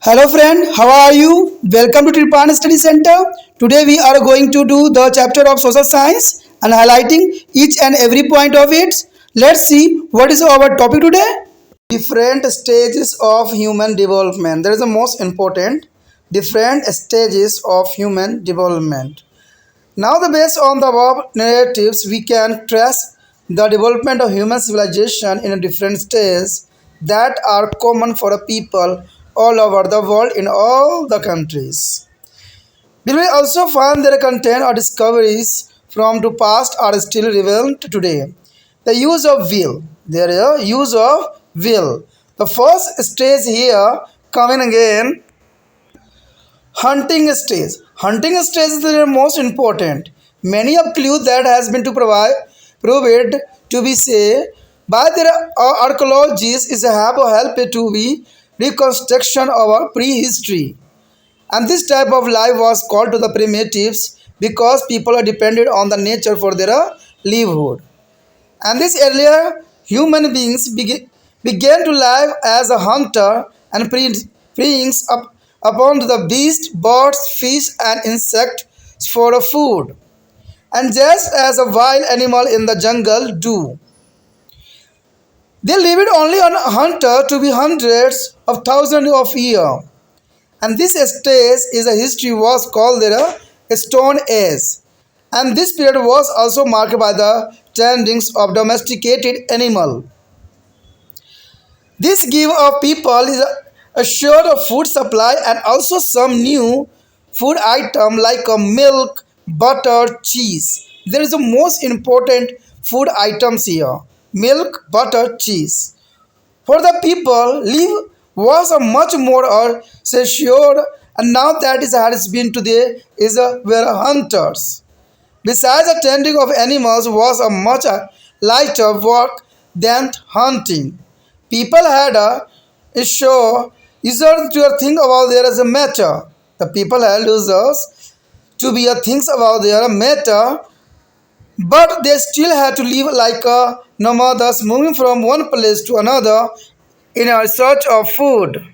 Hello friend, how are you? Welcome to Tripan Study Center. Today we are going to do the chapter of social science and highlighting each and every point of it. Let's see what is our topic today. Different stages of human development. That is the most important. Different stages of human development. Now, based on the above narratives, we can trace the development of human civilization in different stages that are common for a people all over the world in all the countries. We will also find their content or discoveries from the past are still relevant today. The use of will. There is a use of will. The first stage here coming again hunting stage. Hunting stage is the most important. Many of clues that has been to proved to be say by their archaeologists is have helped to be reconstruction of our prehistory. And this type of life was called to the primitives because people are dependent on the nature for their livelihood. And this earlier human beings began to live as a hunter and preying upon the beasts, birds, fish, and insects for a food. And just as a wild animal in the jungle do. They lived only on a hunter to be hundreds of thousands of years. And this stage is a history was called the Stone Age. And this period was also marked by the tendings of domesticated animal. This give of people is assured of food supply and also some new food item like a milk, butter, cheese. There is the most important food items here. Milk, butter, cheese. For the people, live was a much more secured and now that is has been today is were hunters. Besides, the tending of animals was a much lighter work than hunting. People had a issue users to think about there as a matter. The people had users to be a things about their matter, but they still had to live like a nomads moving from one place to another in a search of food.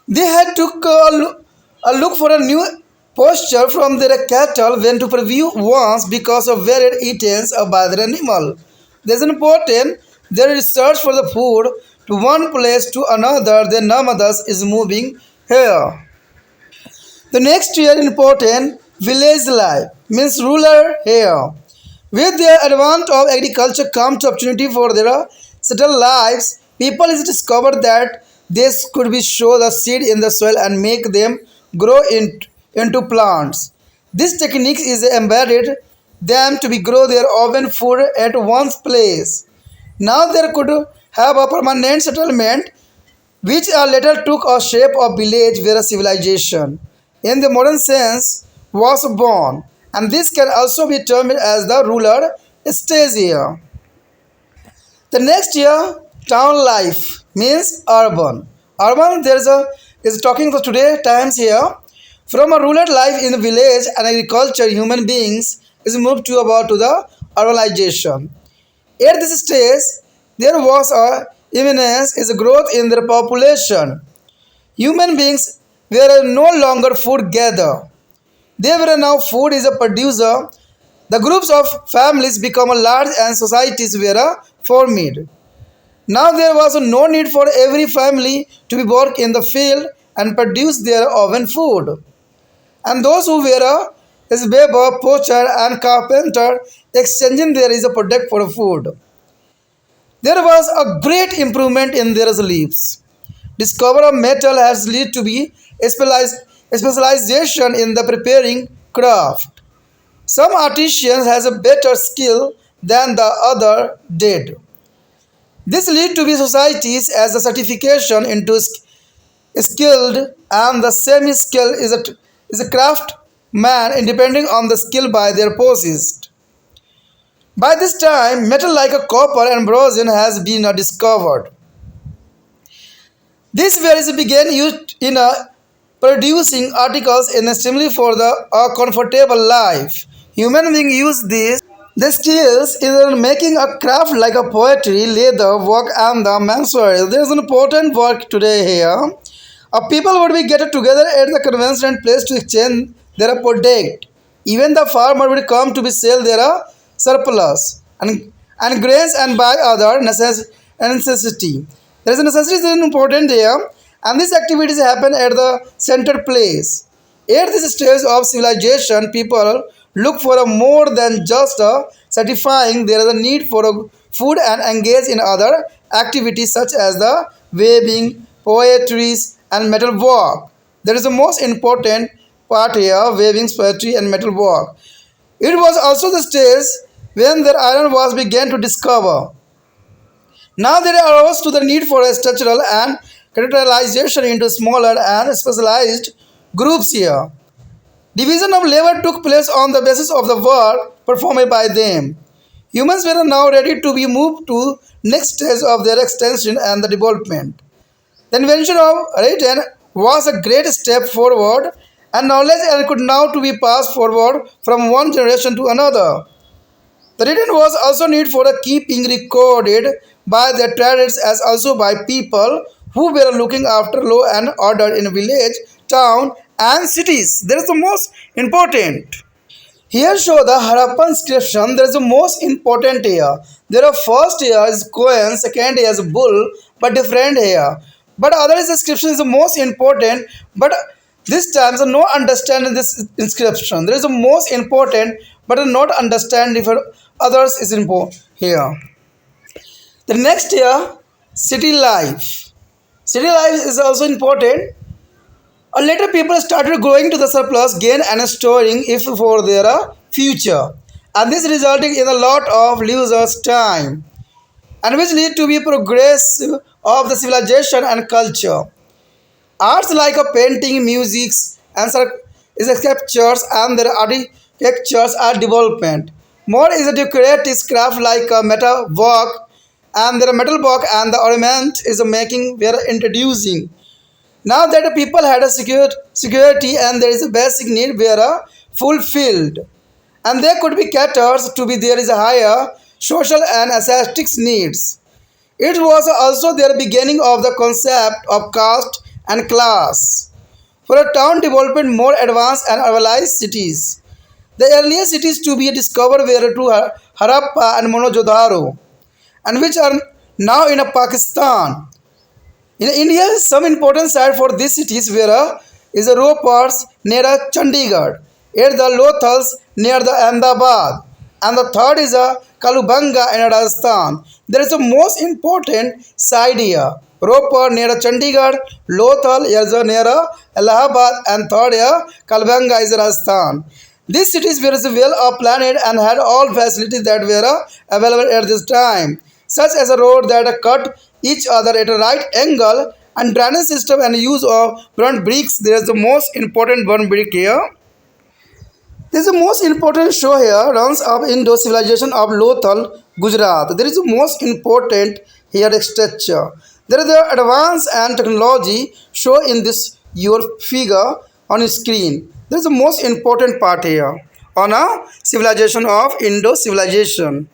They had took a look for a new posture from their cattle when to preview ones because of varied eatings by the animal. This is important. Their research for the food to one place to another, the nomads is moving here. The next year important village life means rural here. With the advent of agriculture comes opportunity for their settled lives. People is discovered that this could be show the seed in the soil and make them grow into plants. This technique is embedded them to be grow their own food at one place. Now there could have a permanent settlement which later took a shape of village where a civilization, in the modern sense, was born. And this can also be termed as the rural stage here. The next year, town life means urban. Urban, there is talking to today times here. From a rural life in the village and agriculture, human beings is moved to about to the urbanization. At this stage, there was a immense is a growth in their population. Human beings were no longer food gather. They were now food is a producer. The groups of families become a large and societies were formed. Now there was no need for every family to be work in the field and produce their own food. And those who were is weaver, poacher, and carpenter exchanging there is a product for food. There was a great improvement in their lives. Discovery of metal has led to be specialization in the preparing craft. Some artisans has a better skill than the other did. This lead to be societies as a certification into skilled and the semi-skilled is a craft man independent on the skill by their possessed. By this time, metal like a copper and bronze has been discovered. This varies began used in producing articles in assembly for the comfortable life. Human beings use this the skills in making a craft like a poetry, leather work, and the menswear. There is an important work today here. People would be gathered together at the convention place to exchange their product. Even the farmer would come to be sell their surplus and grains and buy other necessity. There is a necessity is important there, and these activities happen at the center place. At this stage of civilization, people look for a more than just a satisfying. There is a need for a food and engage in other activities such as the weaving, poetry, and metal work. That is the most important part here: weaving, poetry, and metal work. It was also the stage when the iron was began to discover. Now there arose to the need for a structural and characterization into smaller and specialized groups here. Division of labor took place on the basis of the work performed by them. Humans were now ready to be moved to next stage of their extension and the development. The invention of writing was a great step forward, and knowledge could now to be passed forward from one generation to another. The written was also need for a keeping recorded by the traders as also by people who were looking after law and order in village, town, and cities. That is the most important. Here show the Harappan inscription. There is the most important here. There are first here is coin, second here is bull, but different here. But other inscription is the most important. But this time, so no understanding this inscription. There is the most important, but not understanding for others is important here. The next here, city life. City life is also important. Later, people started growing to the surplus gain and storing if for their future, and this resulting in a lot of losers' time, and which lead to be progress of the civilization and culture. Arts like a painting, music, and is a sculptures and their architectures are development. More is a decorative craft like a metal work and their metal work and the ornament is a making we are introducing. Now that the people had a security and there is a basic need were fulfilled, and there could be caters to be there is a higher social and aesthetic needs. It was also the beginning of the concept of caste and class. For a town development more advanced and urbanized cities, the earliest cities to be discovered were to Harappa and Mohenjo-daro, and which are now in Pakistan. In India, some important site for these cities were is a Ropars near Chandigarh, at the Lothals near the Ahmedabad, and the third is a Kalubanga in Rajasthan. There is the most important site here. Ropar near Chandigarh, Lothal is near Allahabad, and third here Kalubanga is Rajasthan. These cities were well planned and had all facilities that were available at this time, such as a road that cut each other at a right angle and drainage system and use of burnt bricks. There is the most important burnt brick here. This is the most important show here runs up Indo civilization of Lothal, Gujarat. There is the most important here structure. There is the advance and technology show in this your figure on screen. There is the most important part here on a civilization of Indo civilization.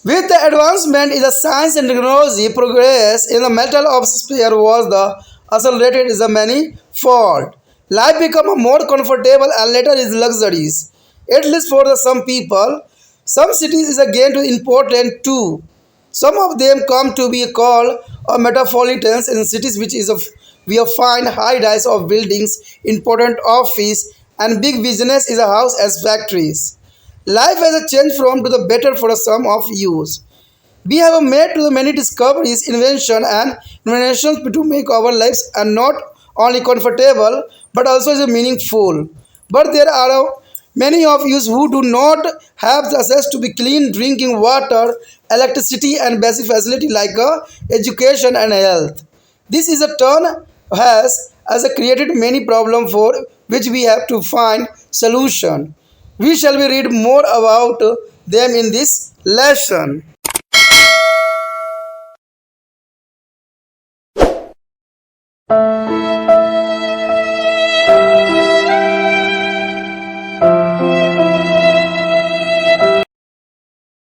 With the advancement in the science and technology, progress in the metal of sphere was the accelerated is a manifold. Life become a more comfortable and later is luxuries. At least for the some people, some cities is again too important too. Some of them come to be called metropolitans in cities which is of we find high rise of buildings, important office, and big business is a house as factories. Life has a change from to the better for some of use. We have made to the many discoveries, invention, and innovations to make our lives and not only comfortable but also is meaningful. But there are many of you who do not have the access to be clean drinking water, electricity, and basic facility like education and health. This is a turn has as a created many problem for which we have to find solution. We shall be read more about them in this lesson.